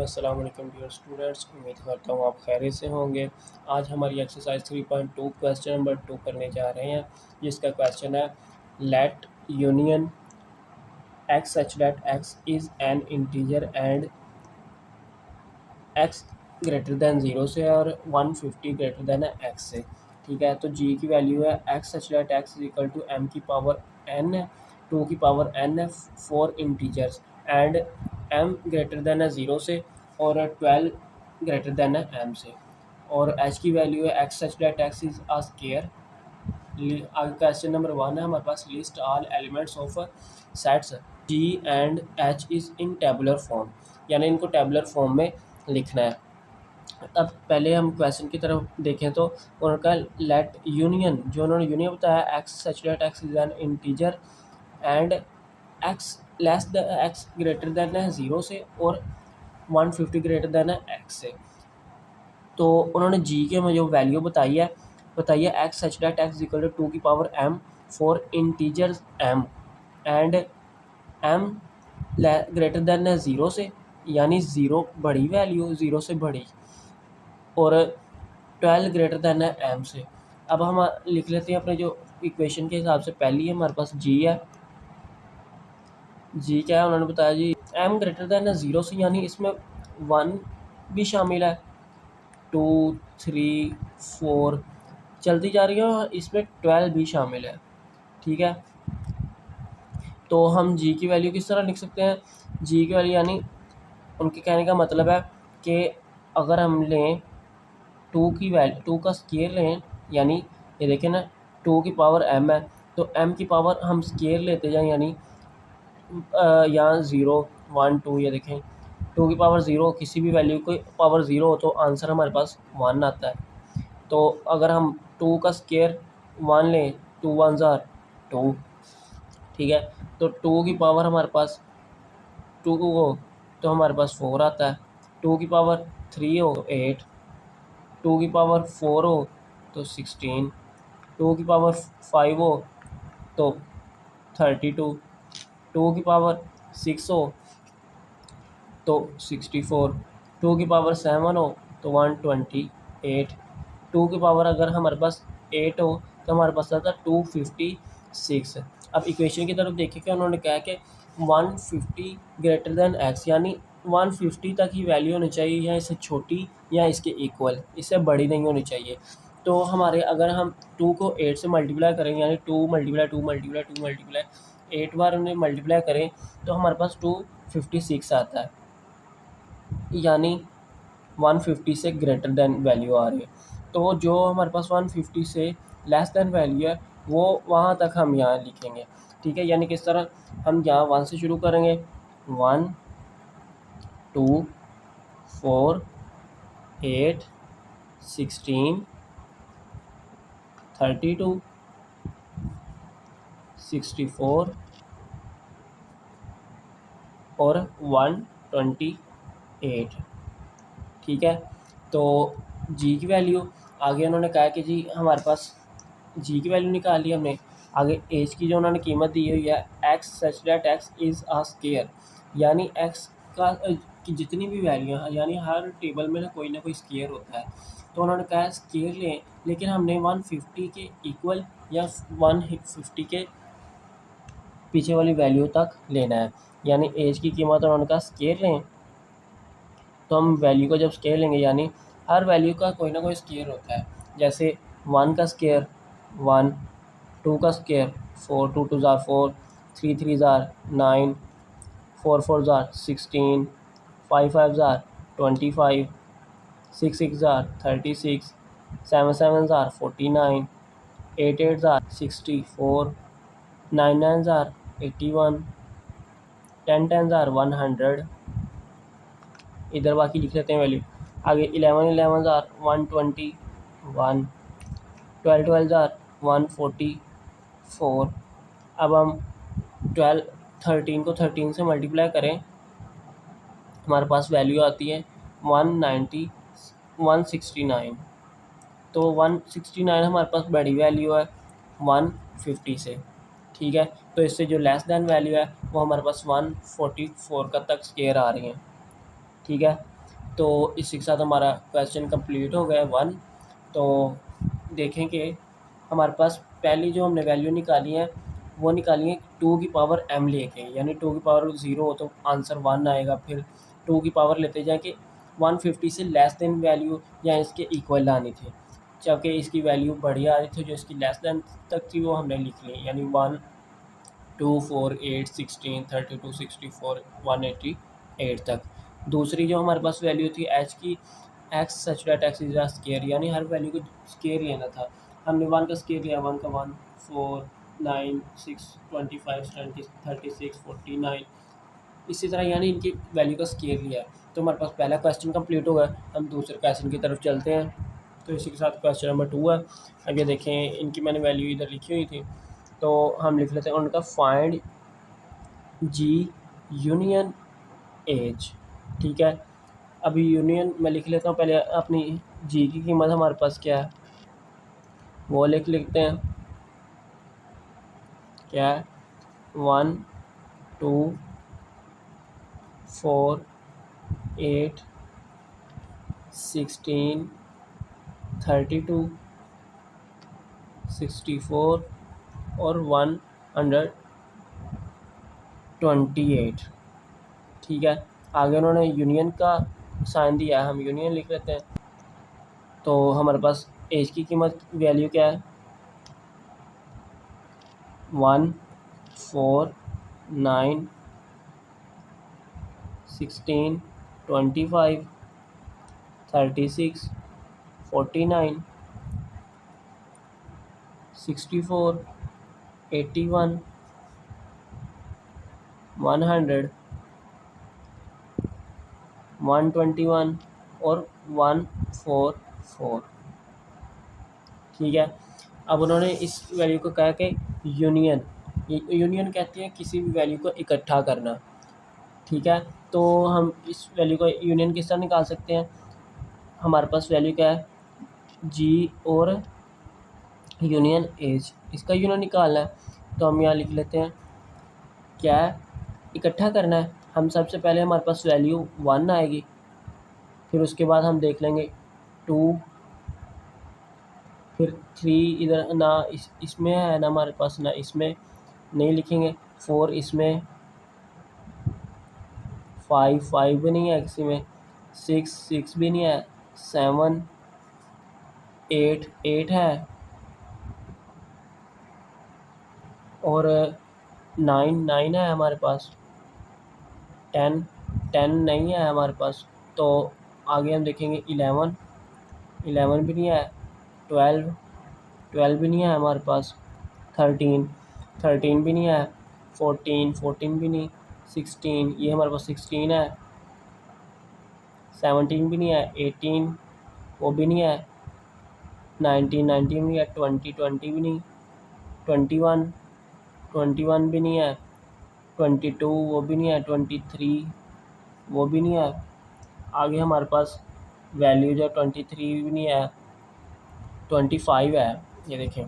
अस्सलाम वालेकुम dear students, उम्मीद करता हूँ आप खैरियत से होंगे। आज हमारी एक्सरसाइज 3.2 क्वेश्चन नंबर 2 करने जा रहे हैं, जिसका क्वेश्चन है let union x such that x is an integer and x greater than 0 से और 150 ग्रेटर दैन एक्स से। ठीक है, तो जी की वैल्यू है x such that x is equal to m की पावर एन है, 2 की पावर एन है, 4 integers and m greater than है 0 से और 12 ग्रेटर दैन है एम से। और एच की वैल्यू है x such that x is a square. आगे क्वेश्चन नंबर 1 है हमारे पास, list all elements of sets G and H is in tabular form, यानी इनको टेबुलर फॉर्म में लिखना है। अब पहले हम क्वेश्चन की तरफ देखें तो उनका लेट यूनियन, जो उन्होंने यूनियन बताया x such that x is an integer and x less the x greater than है 0 से और 150 ग्रेटर दैन है एक्स से। तो उन्होंने जी के में जो वैल्यू बताई है x such that x equal to 2 की power m for integers m and m greater than है 0 से, यानी 0 बड़ी वैल्यू 0 से बड़ी और 12 ग्रेटर दैन है एम से। अब हम लिख लेते हैं अपने जो इक्वेशन के हिसाब से। पहली है हमारे पास जी है, जी क्या है उन्होंने बताया जी एम ग्रेटर दैन है 0 से, यानी इसमें 1 भी शामिल है, 2 3 4 चलती जा रही है और इसमें 12 भी शामिल है। ठीक है, तो हम जी की वैल्यू किस तरह लिख सकते हैं? जी की वैल्यू यानी उनके कहने का मतलब है कि अगर हम लें 2 की वैल्यू 2 का स्केयर लें, यानी ये देखें ना 2 की पावर m है, तो m की पावर हम स्केयर लेते जाएं, यानी यहाँ 0 1 2, ये देखें 2 की पावर 0 किसी भी वैल्यू को पावर 0 हो तो आंसर हमारे पास 1 आता है। तो अगर हम 2 का स्केयर 1 लें, 2 1 आर 2। ठीक है, तो 2 की पावर हमारे पास 2 हो तो हमारे पास 4 आता है, 2 की पावर 3 हो तो 8, 2 की पावर 4 हो तो 16, 2 की पावर 5 हो तो 32, 2 की पावर 6 हो तो 64, 2 की पावर 7 हो तो 128, 2 की पावर अगर हमारे पास 8 हो तो हमारे पास आता है 256। अब इक्वेशन की तरफ देखिए कि उन्होंने कहा कि 150 ग्रेटर दैन एक्स, यानी 150 तक ही वैल्यू होनी चाहिए, या इससे छोटी या इसके इक्वल, इससे बड़ी नहीं होनी चाहिए। तो हमारे अगर हम 2 को 8 से मल्टीप्लाई करेंगे, यानी 2 मल्टीप्लाई 2 मल्टीप्लाई 2 मल्टीप्लाई 8 बार उन्हें मल्टीप्लाई करें तो हमारे पास 256 आता है, यानी 150 से ग्रेटर दैन वैल्यू आ रही है। तो जो हमारे पास 150 से लेस दैन वैल्यू है वो वहाँ तक हम यहाँ लिखेंगे। ठीक है, यानी किस तरह हम यहाँ 1 से शुरू करेंगे, 1 2 4 8 16 32 64 और 128। ठीक है, तो जी की वैल्यू आगे उन्होंने कहा कि जी हमारे पास जी की वैल्यू निकाल ली हमने। आगे एच की जो उन्होंने कीमत दी हुई है x such that x is a square, यानी एक्स का की जितनी भी वैल्यू है, यानी हर टेबल में ना कोई स्केयर होता है। तो उन्होंने कहा है स्केयर लें, लेकिन हमने 150 के इक्वल या 150 के पीछे वाली वैल्यू तक लेना है, यानी एज की कीमत उन्होंने कहा स्केयर लें। तो हम वैल्यू को जब स्केयर लेंगे, यानी हर वैल्यू का कोई ना कोई स्केयर होता है। जैसे 1 का स्केयर 1, 2 का स्केयर 4, 2 2 ज़ार 4, 3 3 ज़ार 9, 4 4 ज़ार 16, 5 5 ज़ार 25, 6 6 ज़ार 36, 7 7 ज़ार 49, 8 8 ज़ार 64, 9 9 ज़ार 81, 10 10 ज़ार 100। इधर बाकी लिख लेते हैं वैल्यू। आगे 11 11 ज़ार 121, 12 12 ज़ार 144। अब हम 13 को 13 से मल्टीप्लाई करें, हमारे पास वैल्यू आती है 169। तो 169 हमारे पास बड़ी वैल्यू है 150 से। ठीक है, तो इससे जो लेस दैन वैल्यू है वो हमारे पास 144 का तक स्केयर आ रही है। ठीक है, तो इसी के साथ हमारा क्वेश्चन कंप्लीट हो गया 1। तो देखें कि हमारे पास पहली जो हमने वैल्यू निकाली है वो निकाली है 2 की पावर m लेके, यानी 2 की पावर 0 हो तो आंसर 1 आएगा। फिर 2 की पावर लेते जाए कि 150 से लेस देन वैल्यू या इसके इक्वल आनी थी, जबकि इसकी वैल्यू बड़ी आ रही थी, जो इसकी लेस देन तक थी वो हमने लिख ली, यानी 1 2 4 8 16 32 64 188 तक। दूसरी जो हमारे पास वैल्यू थी एच की, x such that x is a square, यानी हर वैल्यू को स्केयर लेना था। हमने 1 का स्केयर लिया, 1 का 1 4 9 6 25 20 36 49, इसी तरह यानी इनकी वैल्यू का स्केयर लिया। तो हमारे पास पहला क्वेश्चन कंप्लीट हो गया। हम दूसरे क्वेश्चन की तरफ चलते हैं। तो इसी के साथ क्वेश्चन नंबर 2 है। अब ये देखें, इनकी मैंने वैल्यू इधर लिखी हुई थी, तो हम लिख लेते हैं उनका फाइंड जी यूनियन एज। ठीक है, अभी यूनियन मैं लिख लेता हूँ पहले। अपनी जी की कीमत हमारे पास क्या है वो लिख लेते हैं। क्या है? 1 2 4 8 16 32 64 और 128। ठीक है, आगे उन्होंने यूनियन का साइन दिया है, हम यूनियन लिख लेते हैं। तो हमारे पास एज की कीमत वैल्यू क्या है? 1 4 9 16 25 36 49 64 81 100 121 और 144। ठीक है, अब उन्होंने इस वैल्यू को कहा कि यूनियन, यूनियन कहते हैं किसी भी वैल्यू को इकट्ठा करना। ठीक है, तो हम इस वैल्यू को यूनियन किस तरह निकाल सकते हैं? हमारे पास वैल्यू क्या है? जी और यूनियन एज, इसका यूनियन निकालना है। तो हम यहाँ लिख लेते हैं क्या है? इकट्ठा करना है। हम सबसे पहले हमारे पास वैल्यू 1 आएगी, फिर उसके बाद हम देख लेंगे 2, फिर 3 इधर ना इसमें है ना हमारे पास, ना इसमें नहीं लिखेंगे। 4 इसमें, 5 भी नहीं है किसी में, 6 भी नहीं है, 7 8 है, और 9 है हमारे पास, 10 नहीं है हमारे पास। तो आगे हम देखेंगे 11 भी नहीं है, 12 भी नहीं है हमारे पास, 13 भी नहीं है, 14 भी नहीं, 16 ये हमारे पास 16 है, 17 भी नहीं है, 18 वो भी नहीं है, 19 भी नहीं है, 20 भी नहीं, 21 भी नहीं है, 22 वो भी नहीं है, 23 वो भी नहीं है। आगे हमारे पास वैल्यू जो 23 भी नहीं है, 25 है, ये देखें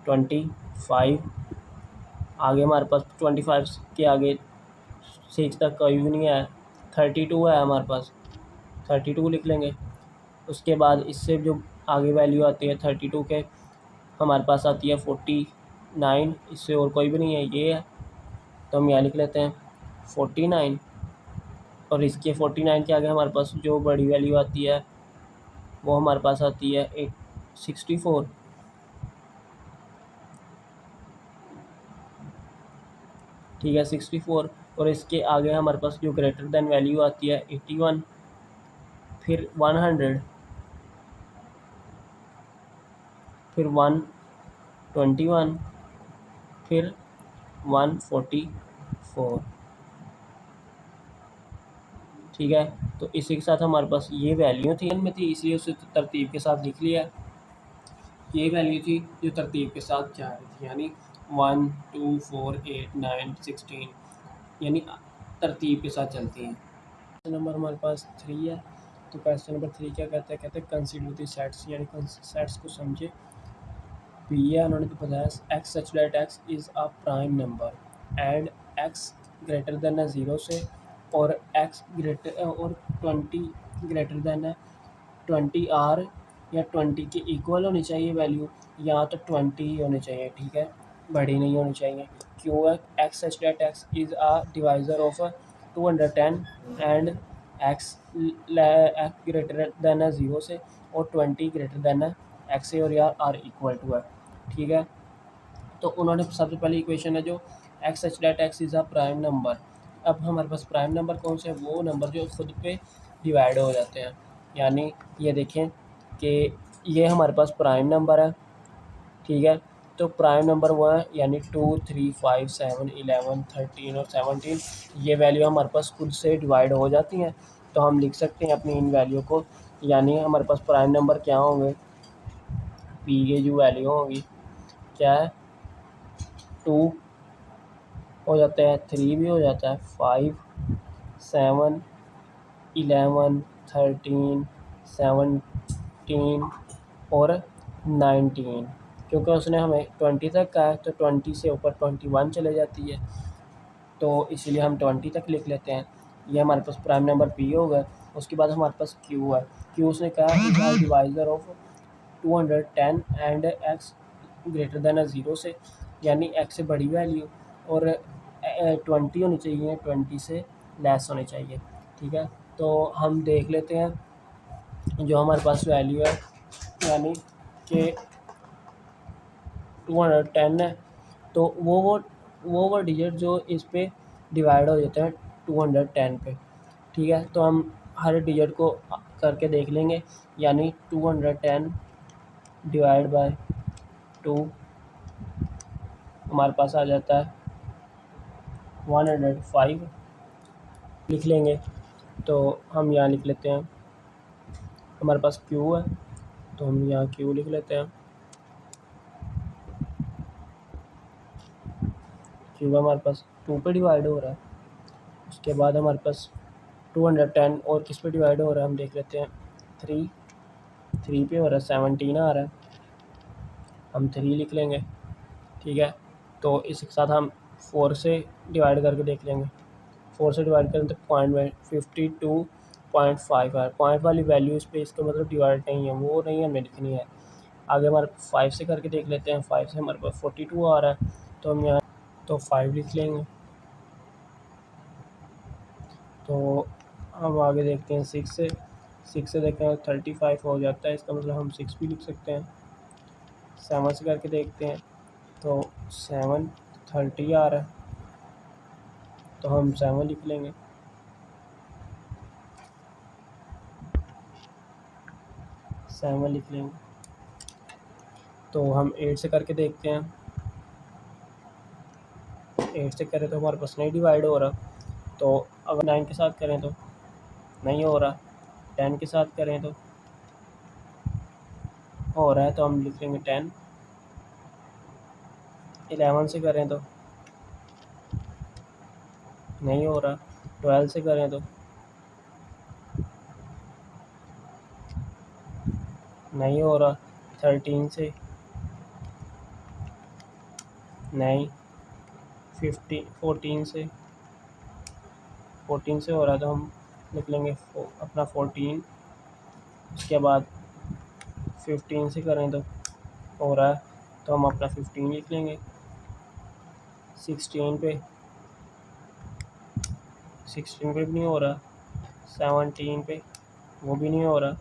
25। आगे हमारे पास 25 के आगे 6 तक कोई भी नहीं है, 32 है हमारे पास, 32 लिख लेंगे। उसके बाद इससे जो आगे वैल्यू आती है 32 के, हमारे पास आती है 49, इससे और कोई भी नहीं है, ये है। तो हम यहाँ लिख लेते हैं 49, और इसके 49 के आगे हमारे पास जो बड़ी वैल्यू आती है वो हमारे पास आती है 64। ठीक है, 64, और इसके आगे हमारे पास जो ग्रेटर देन वैल्यू आती है 81, फिर 100, फिर 121, फिर 144। ठीक है, तो इसी के साथ हमारे पास ये वैल्यू थी, इनमें थी इसलिए उसे तरतीब के साथ लिख लिया। ये वैल्यू थी जो तरतीब के साथ जा रही थी, यानी 1 2 4 8 9 16, यानी तरतीब के साथ चलती हैं। क्वेश्चन नंबर हमारे पास 3 है। तो क्वेश्चन नंबर 3 क्या कहते हैं? कहते हैं कंसीडर द सेट्स, यानी सेट्स को समझे। ये उन्होंने तो बताया x such that x is a prime number and x greater than 0 से और एक्स ग्रेटर और 20 ग्रेटर देन है 20 आर या 20 के इक्वल होनी चाहिए वैल्यू, या तो 20 ही होनी चाहिए, ठीक है, बड़ी नहीं होनी चाहिए। क्यों है x such that x is a divisor of 210 and x greater than है 0 से और 20 ग्रेटर देन है एक्स से और या आर इक्वल टू है, ठीक है। तो उन्होंने सबसे पहली इक्वेशन है जो x such that x is a prime number. अब हमारे पास प्राइम नंबर कौन से हैं, वो नंबर जो खुद पे डिवाइड हो जाते हैं, यानी ये देखें कि ये हमारे पास प्राइम नंबर है, ठीक है। तो प्राइम नंबर वो है यानी 2, 3, 5, 7, 11, 13 और 17, ये वैल्यू हमारे पास खुद से डिवाइड हो जाती हैं। तो हम लिख सकते हैं अपनी इन वैल्यू को, यानी हमारे पास प्राइम नंबर क्या होंगे, पी की जो वैल्यू होगी क्या है 2 हो जाता है, 3 भी हो जाता है, 5, 7, 11, 13, 17 और 19, क्योंकि उसने हमें 20 तक कहा है तो 20 से ऊपर 21 चले जाती है, तो इसीलिए हम 20 तक लिख लेते हैं। ये हमारे पास प्राइम नंबर पी हो गया। उसके बाद हमारे पास क्यू है। क्यू उसने कहा is divisor of 210 and x greater than 0 से, यानी एक्स से बड़ी वैल्यू और 20 होनी चाहिए, 20 से लेस होनी चाहिए, ठीक है। तो हम देख लेते हैं जो हमारे पास वैल्यू है, यानी कि 210 है, तो वो डिजिट जो इस पे डिवाइड हो जाते हैं 210 पे, ठीक है। तो हम हर डिजिट को करके देख लेंगे, यानी 210 डिवाइड बाय 2 हमारे पास आ जाता है 105, लिख लेंगे। तो हम यहाँ लिख लेते हैं, हमारे पास क्यू है तो हम यहाँ क्यू लिख लेते हैं। क्यू हमारे पास 2 पे डिवाइड हो रहा है। उसके बाद हमारे पास 210 और किस पे डिवाइड हो रहा है हम देख लेते हैं, 3 पे हो रहा है, 17 आ रहा है, हम 3 लिख लेंगे, ठीक है। तो इसके साथ हम 4 से डिवाइड करके देख लेंगे, 4 से डिवाइड करें तो 52.5 है, पॉइंट वाली वैल्यू इस पर, इसका मतलब डिवाइड नहीं है, वो नहीं हमें लिखनी है। आगे हमारे 5 से करके देख लेते हैं, 5 से हमारे पास 42 आ रहा है, तो हम यहाँ तो 5 लिख लेंगे। तो हम आगे देखते हैं 6 से देखें 35 हो जाता है, इसका मतलब हम 6 भी लिख सकते हैं। 7 से करके देखते हैं तो 7 30 आ रहा है, तो हम 7 लिख लेंगे। 7 लिख लेंगे। तो हम 8 से करके देखते हैं, 8 से करें तो हमारे पास नहीं डिवाइड हो रहा, तो अगर 9 के साथ करें तो नहीं हो रहा, 10 के साथ करें तो हो रहा है, तो हम लिख लेंगे 10। 11 से करें तो नहीं हो रहा, 12 से करें तो नहीं हो रहा, 13 से नहीं, 14 से हो रहा है, तो हम लिख लेंगे अपना 14। उसके बाद 15 से करें तो हो रहा है, तो हम अपना 15 लिख लेंगे। 16 पे भी नहीं हो रहा, 17 पे वो भी नहीं हो रहा,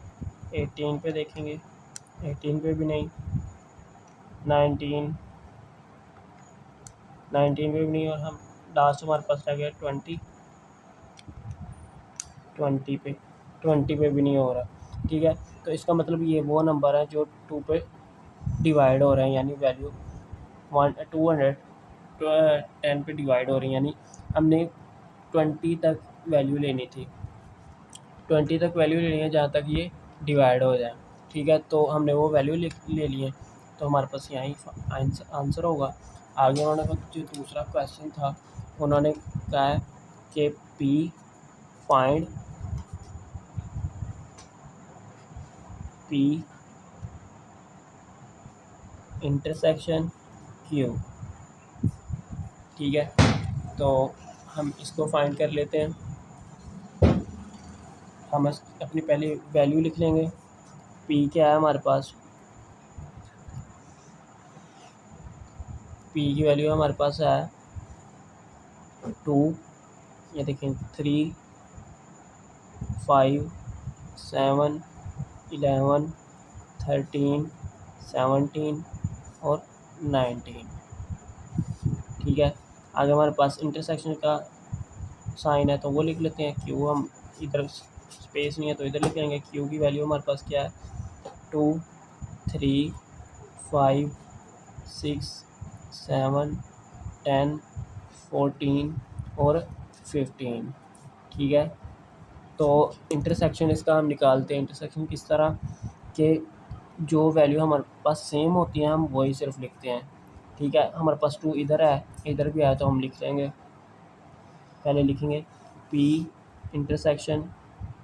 18 पे देखेंगे, 18 पे भी नहीं, 19 पे भी नहीं, और हम लास्ट हमारे पास रह गया 20 पे भी नहीं हो रहा, ठीक है। तो इसका मतलब ये वो नंबर है जो 2 पे डिवाइड हो रहे हैं, यानी वैल्यू 210 पे डिवाइड हो रही है, यानी हमने 20 तक वैल्यू लेनी थी, 20 तक वैल्यू लेनी है जहाँ तक ये डिवाइड हो जाए, ठीक है। तो हमने वो वैल्यू ले ली है, तो हमारे पास यहीं आंसर होगा। आगे उन्होंने जो दूसरा क्वेश्चन था, उन्होंने कहा है कि P find P intersection Q, ठीक है। तो हम इसको फाइंड कर लेते हैं। हम अपनी पहले वैल्यू लिख लेंगे। पी क्या है हमारे पास, पी की वैल्यू हमारे पास है 2, ये देखें 3, 5, 7, 11, 13, 17 और 19। ठीक है, आगे हमारे पास इंटरसेक्शन का साइन है तो वो लिख लेते हैं। क्यू, हम इधर स्पेस नहीं है तो इधर लिख लेंगे। क्यू की वैल्यू हमारे पास क्या है, 2, 3, 5, 6, 7, 10, 14 और 15। ठीक है, तो इंटरसेक्शन इसका हम निकालते हैं। इंटरसेक्शन किस तरह कि जो वैल्यू हमारे पास सेम होती हैं हम वही सिर्फ लिखते हैं। ठीक है, हमारे पास 2 इधर है, इधर भी है तो हम लिख लेंगे। पहले लिखेंगे P इंटरसेक्शन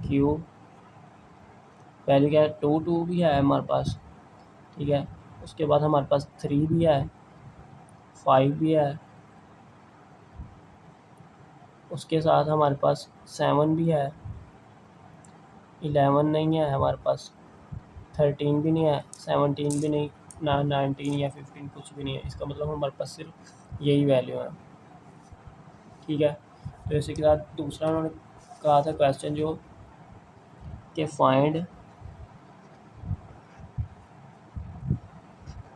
Q, वैल्यू क्या है 2, 2 भी है हमारे पास। ठीक है, उसके बाद हमारे पास 3 भी है, 5 भी है, उसके साथ हमारे पास 7 भी है, 11 नहीं है हमारे पास, 13 भी नहीं है, 17 भी नहीं, ना 19 या 15 कुछ भी नहीं है। इसका मतलब हमारे पास सिर्फ यही वैल्यू है। ठीक है, तो इसी के साथ दूसरा उन्होंने कहा था क्वेश्चन जो कि फाइंड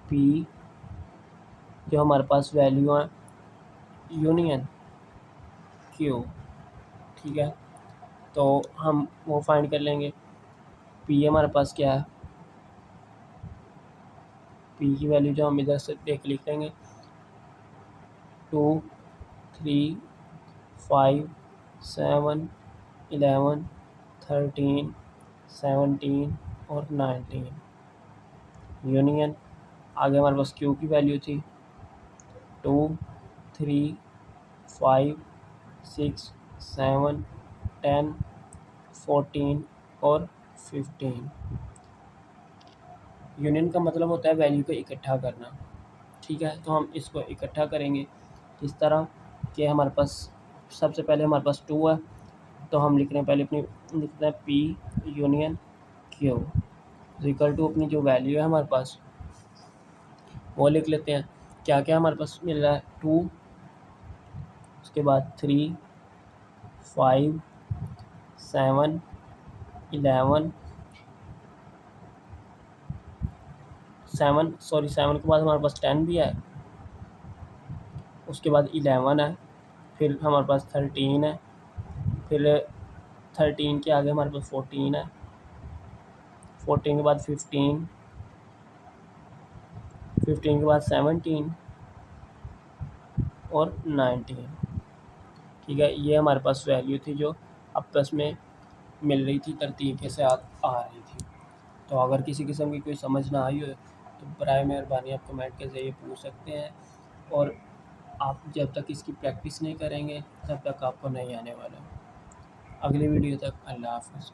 पी, जो हमारे पास वैल्यू है यूनियन क्यू। ठीक है, तो हम वो फाइंड कर लेंगे। पी हमारे पास क्या है, पी की वैल्यू जो हम इधर से देख लिख लेंगे 2, 3, 5, 7, 11, 13, 17 और 19 यूनियन। आगे हमारे पास क्यू की वैल्यू थी 2, 3, 5, 6, 7, 10, 14 और 15। यूनियन का मतलब होता है वैल्यू को इकट्ठा करना। ठीक है, तो हम इसको इकट्ठा करेंगे इस तरह कि हमारे पास सबसे पहले हमारे पास 2 है तो हम लिख रहे हैं, पहले अपनी लिखते हैं P union Q equal to अपनी जो वैल्यू है हमारे पास वो लिख लेते हैं। क्या क्या हमारे पास मिल रहा है, 2, उसके बाद 3, 5, 7, 11, 7 के बाद हमारे पास 10 भी है, उसके बाद 11 है, फिर हमारे पास 13 है, फिर 13 के आगे हमारे पास 14 है, 14 के बाद 15, 15 के बाद 17 और 19। ठीक है, ये हमारे पास वैल्यू थी जो आपस में मिल रही थी, तरतीब के साथ आ रही थी। तो अगर किसी किस्म की कोई समझ ना आई हो तो बराए मेहरबानी आप कमेंट के ज़रिए पूछ सकते हैं, और आप जब तक इसकी प्रैक्टिस नहीं करेंगे तब तक आपको नहीं आने वाला। अगली वीडियो तक अल्लाह हाफ़िज़।